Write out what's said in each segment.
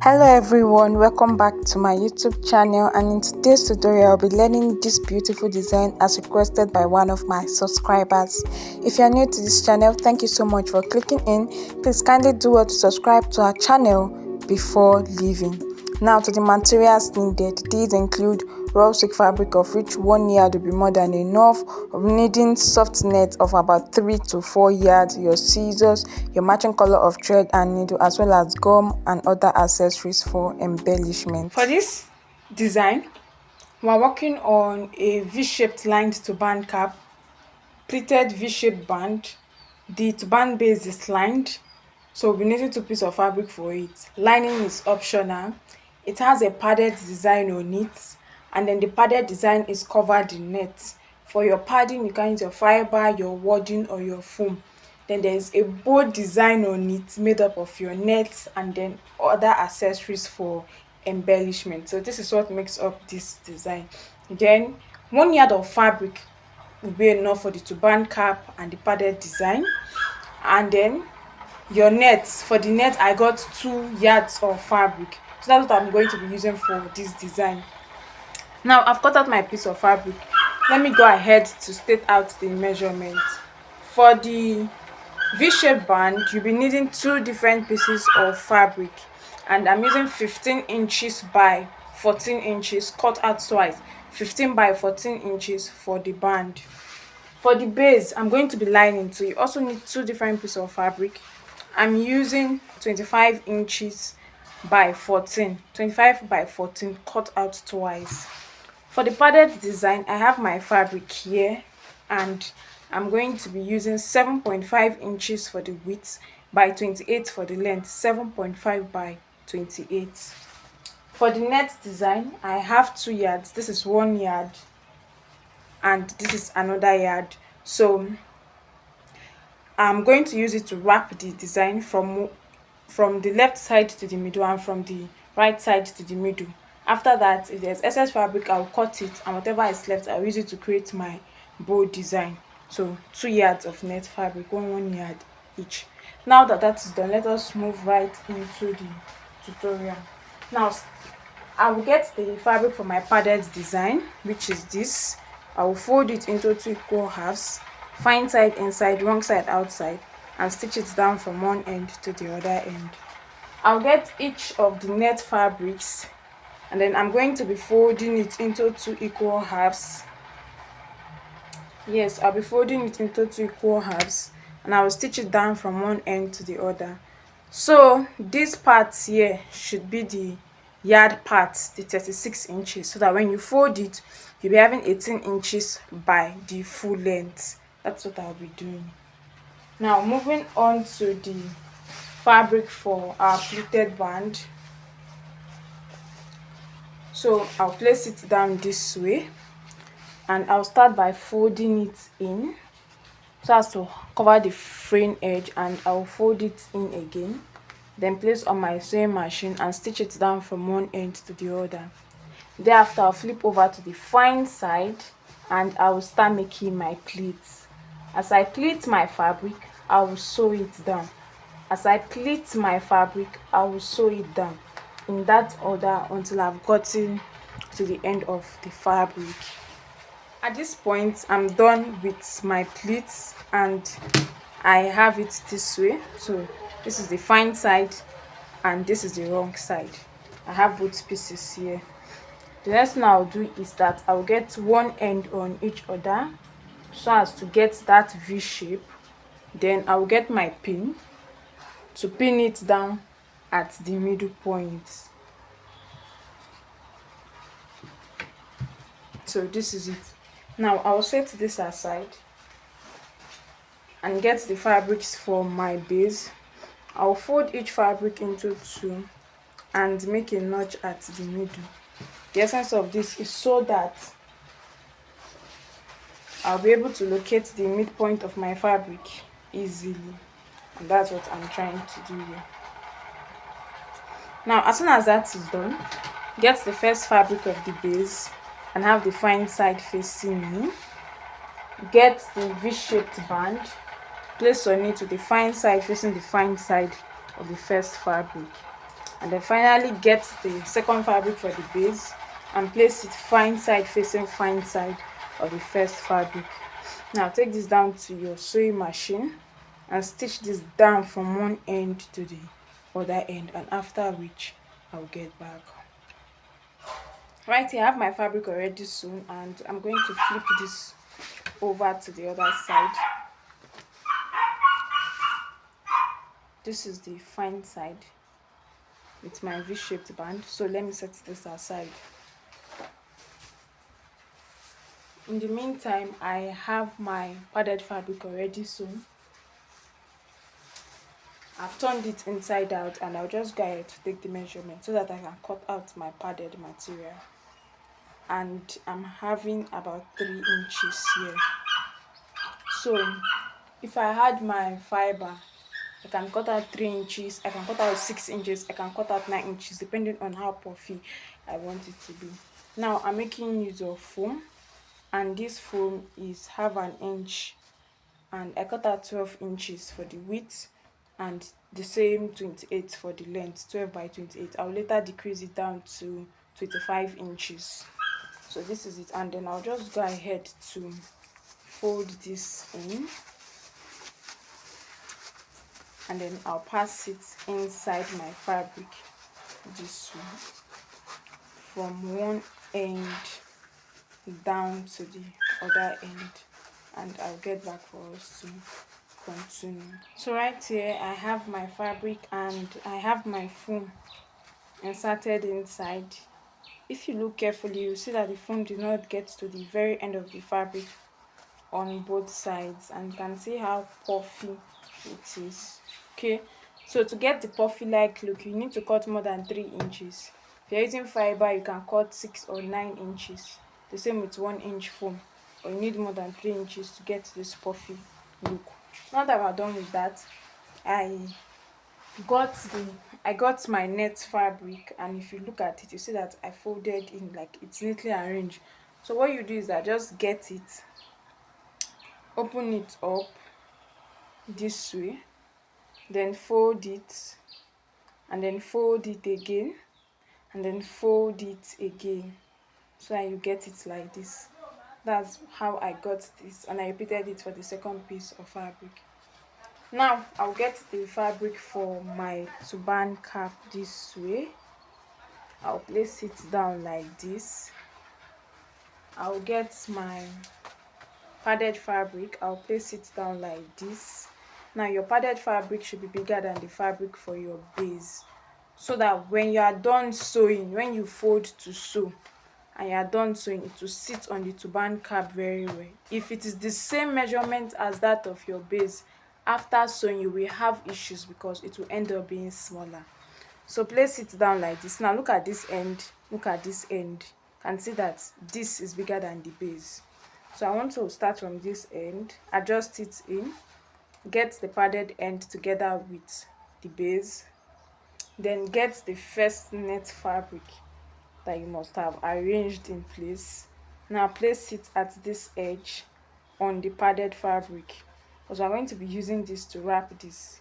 Hello everyone, welcome back to my YouTube channel, and in today's tutorial I'll be learning this beautiful design as requested by one of my subscribers. If you are new to this channel, thank you so much for clicking in. Please kindly do well to subscribe to our channel before leaving. Now to the materials needed. These include raw silk fabric of which 1 yard will be more than enough, needing soft net of about 3 to 4 yards, your scissors, your matching color of thread and needle, as well as gum and other accessories for embellishment. For this design, we're working on a V-shaped lined turban cap, pleated V-shaped band. The turban base is lined, so we'll be needing 2 pieces of fabric for it. Lining is optional. It has a padded design on it, and then the padded design is covered in net. For your padding, you can use your fiber, your wadding, or your foam. Then there's a bow design on it made up of your net and then other accessories for embellishment. So this is what makes up this design. Then 1 yard of fabric will be enough for the turban cap and the padded design. And then your net, for the net I got 2 yards of fabric, so that's what I'm going to be using for this design. Now I've cut out my piece of fabric. Let me go ahead to state out the measurements. For the V-shaped band, you'll be needing 2 different pieces of fabric, and I'm using 15 inches by 14 inches cut out twice, 15 by 14 inches for the band. For the base, I'm going to be lining, so you also need 2 different pieces of fabric. I'm using 25 inches by 14, 25 by 14 cut out twice. For the padded design, I have my fabric here, and I'm going to be using 7.5 inches for the width by 28 for the length, 7.5 by 28. For the net design, I have 2 yards. This is 1 yard and this is another yard. So I'm going to use it to wrap the design from the left side to the middle and from the right side to the middle. After that, if there's excess fabric, I'll cut it, and whatever is left, I'll use it to create my bow design. So 2 yards of net fabric, 1 yard each. Now that that is done, let us move right into the tutorial. Now I will get the fabric for my padded design, which is this. I will fold it into 2 equal halves, fine side inside, wrong side outside, and stitch it down from one end to the other end. I'll get each of the net fabrics, and then I'm going to be folding it into 2 equal halves. Yes, I'll be folding it into 2 equal halves, and I will stitch it down from one end to the other. So this part here should be the yard part, the 36 inches, so that when you fold it, you'll be having 18 inches by the full length. That's what I'll be doing. Now moving on to the fabric for our pleated band. So I'll place it down this way, and I'll start by folding it in so as to cover the fraying edge, and I'll fold it in again, then place on my sewing machine and stitch it down from one end to the other. Thereafter, I'll flip over to the fine side and I will start making my pleats. As I pleat my fabric, I will sew it down. As I pleat my fabric, I will sew it down in that order until I've gotten to the end of the fabric. At this point, I'm done with my pleats and I have it this way. So this is the fine side and this is the wrong side. I have both pieces here. The next thing I'll do is that I'll get one end on each other so as to get that V shape. Then I'll get my pin to pin it down at the middle point. So this is it. Now I'll set this aside and get the fabrics for my base. I'll fold each fabric into 2 and make a notch at the middle. The essence of this is so that I'll be able to locate the midpoint of my fabric easily, and that's what I'm trying to do here. Now as soon as that is done, get the first fabric of the base and have the fine side facing you. Get the V-shaped band, place on it with the fine side facing the fine side of the first fabric. and then finally get the second fabric for the base and place it fine side facing fine side of the first fabric. Now take this down to your sewing machine and stitch this down from one end to the other end, and after which I'll get back. Right here I have my fabric already sewn, and I'm going to flip this over to the other side. This is the fine side with my V-shaped band, so let me set this aside. In the meantime, I have my padded fabric already sewn. I've turned it inside out, and I'll just go ahead to take the measurement so that I can cut out my padded material. And I'm having about 3 inches here. So if I had my fiber, I can cut out 3 inches, I can cut out 6 inches, I can cut out 9 inches, depending on how puffy I want it to be. Now I'm making use of foam, and this foam is 1/2 inch, and I cut out 12 inches for the width and the same 28 for the length, 12 by 28. I'll later decrease it down to 25 inches. So this is it, and then I'll just go ahead to fold this in, and then I'll pass it inside my fabric this way from one end down to the other end, and I'll get back for us to continue. So right here I have my fabric and I have my foam inserted inside. If you look carefully, you see that the foam did not get to the very end of the fabric on both sides, and you can see how puffy it is. Okay, so to get the puffy like look, you need to cut more than 3 inches. If you're using fiber, you can cut 6 or 9 inches. The same with 1 inch foam, but you need more than 3 inches to get this puffy look. Now that we're done with that, I got my net fabric, and if you look at it, you see that I folded in, like it's neatly arranged. So what you do is that just get it, open it up this way, then fold it, and then fold it again, and then fold it again, so that you get it like this. That's how I got this, and I repeated it for the second piece of fabric. Now I'll get the fabric for my turban cap this way. I'll place it down like this. I'll get my padded fabric, I'll place it down like this. Now your padded fabric should be bigger than the fabric for your base, so that when you are done sewing, when you fold to sew and you are done sewing, it will sit on the turban cap very well. If it is the same measurement as that of your base, after sewing you will have issues because it will end up being smaller. So place it down like this. Now look at this end, look at this end. You can see that this is bigger than the base. So I want to start from this end, adjust it in, get the padded end together with the base, then get the first net fabric that you must have arranged in place. Now place it at this edge on the padded fabric, because we're going to be using this to wrap this.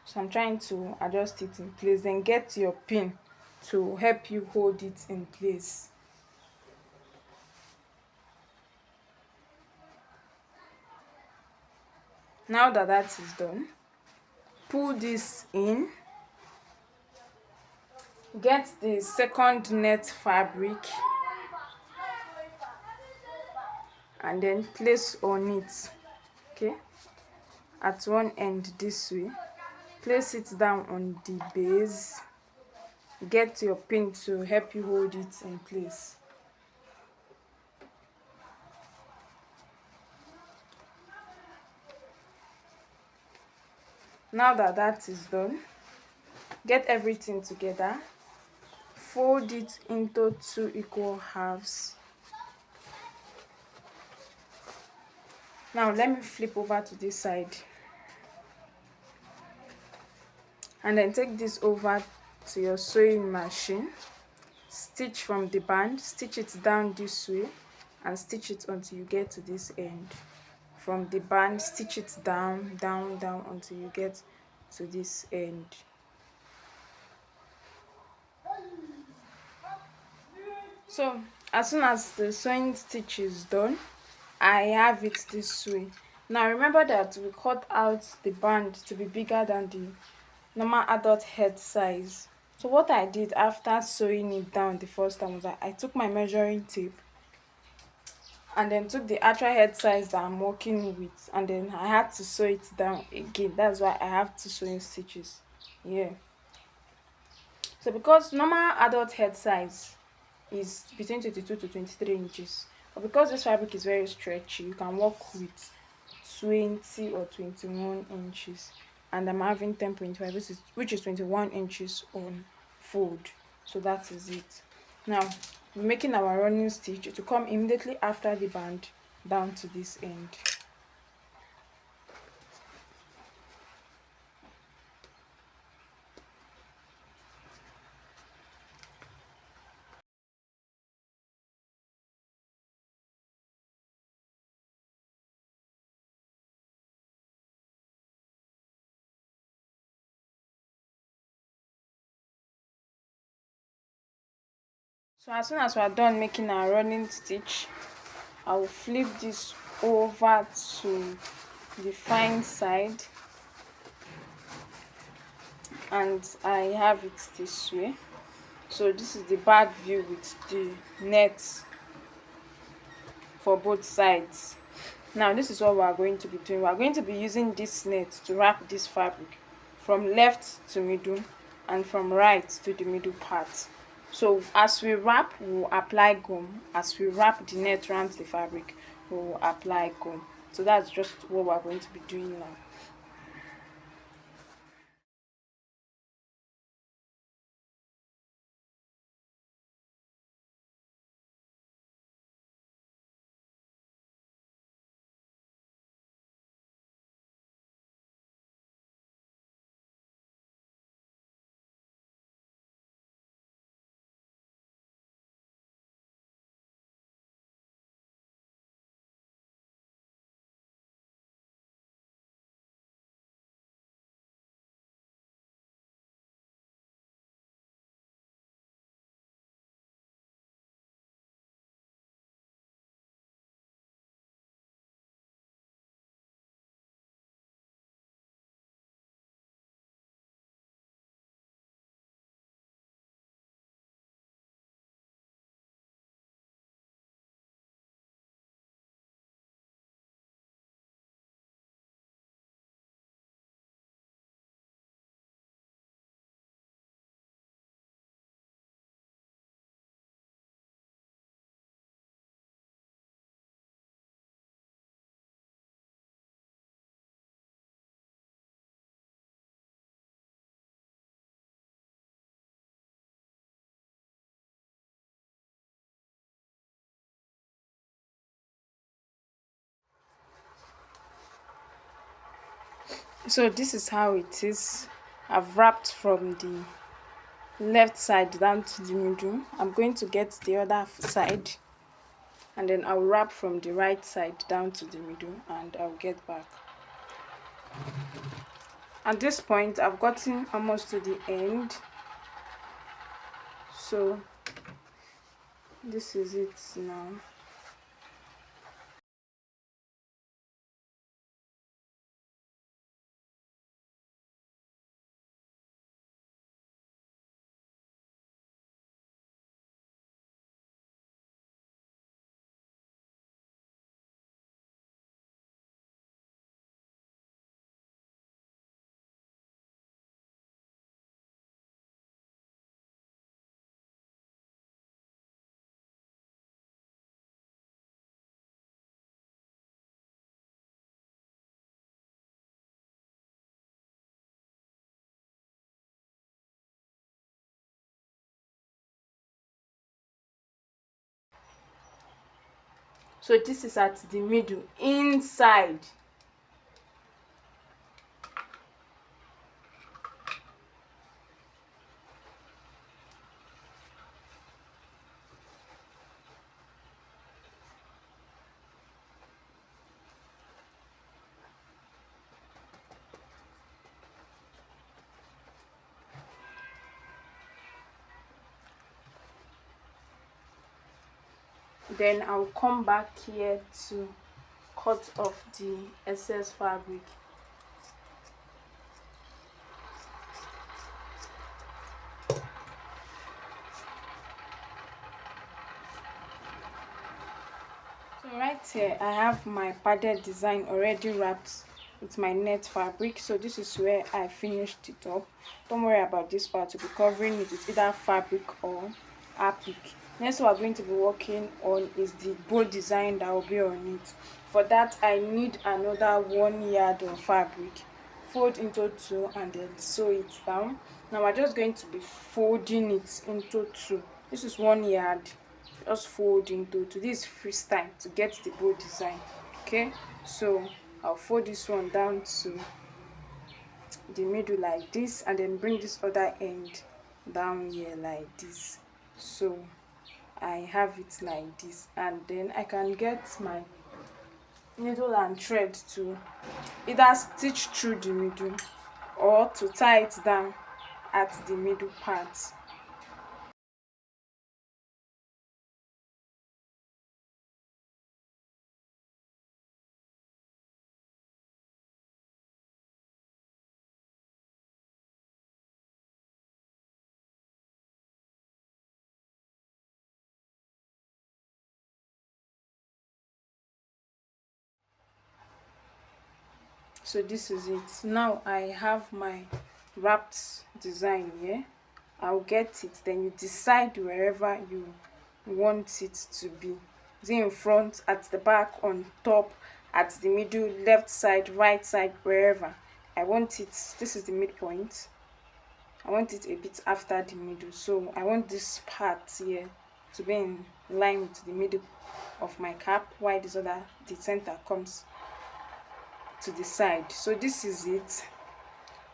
So I'm trying to adjust it in place, then get your pin to help you hold it in place. Now that that is done, pull this in, get the second net fabric, and then place on it, okay, at one end this way. Place it down on the base, get your pin to help you hold it in place. Now that that is done, get everything together, fold it into 2 equal halves. Now let me flip over to this side, and then take this over to your sewing machine, stitch from the band, stitch it down this way, and stitch it until you get to this end. from the band, stitch it down, down, down until you get to this end. So as soon as the sewing stitch is done, I have it this way. Now remember that we cut out the band to be bigger than the normal adult head size. So what I did after sewing it down the first time was that I took my measuring tape and then took the actual head size that I'm working with, and then I had to sew it down again. That's why I have two sewing stitches. Yeah. So because normal adult head size is between 22 to 23 inches, but because this fabric is very stretchy, you can work with 20 or 21 inches, and I'm having 10.5, which is 21 inches on fold. So that is it. Now we're making our running stitch to come immediately after the band down to this end. So as soon as we're done making our running stitch, I will flip this over to the fine side, and I have it this way. So this is the back view with the net for both sides. Now this is what we are going to be doing. We are going to be using this net to wrap this fabric from left to middle and from right to the middle part. So as we wrap, we will apply gum. As we wrap the net around the fabric, we will apply gum. So that's just what we are going to be doing now. So this is how it is. I've wrapped from the left side down to the middle. I'm going to get the other side, and then I'll wrap from the right side down to the middle, and I'll get back. At this point I've gotten almost to the end, so this is it now. So this is at the middle inside. Then I'll come back here to cut off the excess fabric. So right here I have my padded design already wrapped with my net fabric. So this is where I finished it up. Don't worry about this part, to be covering it with either fabric or applique. Next what we're going to be working on is the bow design that will be on it. For that I need another 1 yard of fabric. Fold into two and then sew it down. Now we're just going to be folding it into two. This is 1 yard. Just fold into two. This is freestyle to get the bow design. Okay, so I'll fold this one down to the middle like this, and then bring this other end down here like this. So I have it like this, and then I can get my needle and thread to either stitch through the middle or to tie it down at the middle part. So this is it. Now I have my wrapped design here. I'll get it, then you decide wherever you want it to be. Is it in front, at the back, on top, at the middle, left side, right side, wherever. I want it, this is the midpoint. I want it a bit after the middle, so I want this part here to be in line with the middle of my cap, while this other, the center, comes to the side. So this is it,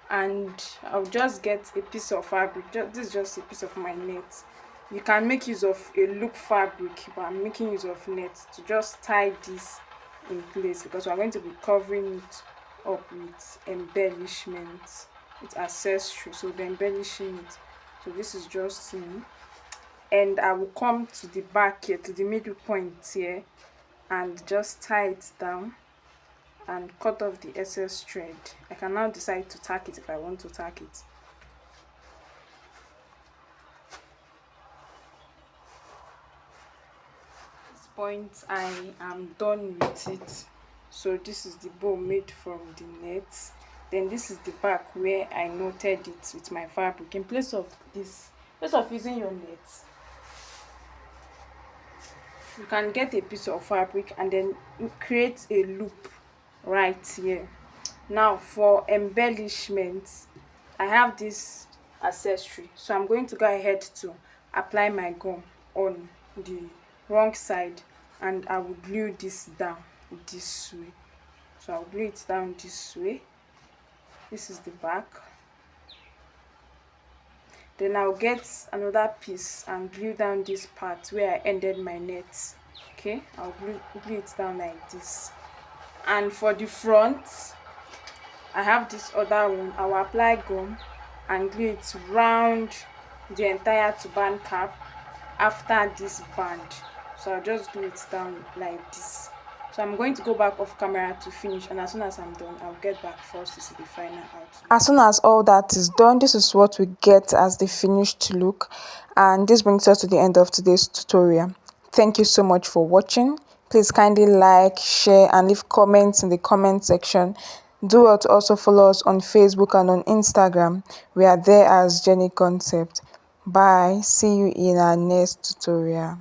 and I'll just get a piece of fabric. This is just a piece of my net. You can make use of a loop fabric, but I'm making use of net to just tie this in place, because we're going to be covering it up with embellishments, with accessories. So we're embellishing it. So this is just me, and I will come to the back here, to the middle point here, and just tie it down and cut off the excess thread. I can now decide to tack it if I want to tack it. At this point I am done with it. So this is the bow made from the net. Then this is the back where I knotted it with my fabric. In place of this, instead of using your net, you can get a piece of fabric and then create a loop right here. Now for embellishments, I have this accessory, so I'm going to go ahead to apply my gum on the wrong side, and I will glue this down this way. So I'll glue it down this way. This is the back. Then I'll get another piece and glue down this part where I ended my net. Okay, I'll glue it down like this. And for the front, I have this other one. I will apply gum and glue it round the entire turban cap after this band. So I'll just glue it down like this. So I'm going to go back off camera to finish, and as soon as I'm done, I'll get back for us to see the final outlook. As soon as all that is done, this is what we get as the finished look. And this brings us to the end of today's tutorial. Thank you so much for watching. Please kindly like, share, and leave comments in the comment section. Do well to also follow us on Facebook and on Instagram. We are there as Jenie Concept. Bye. See you in our next tutorial.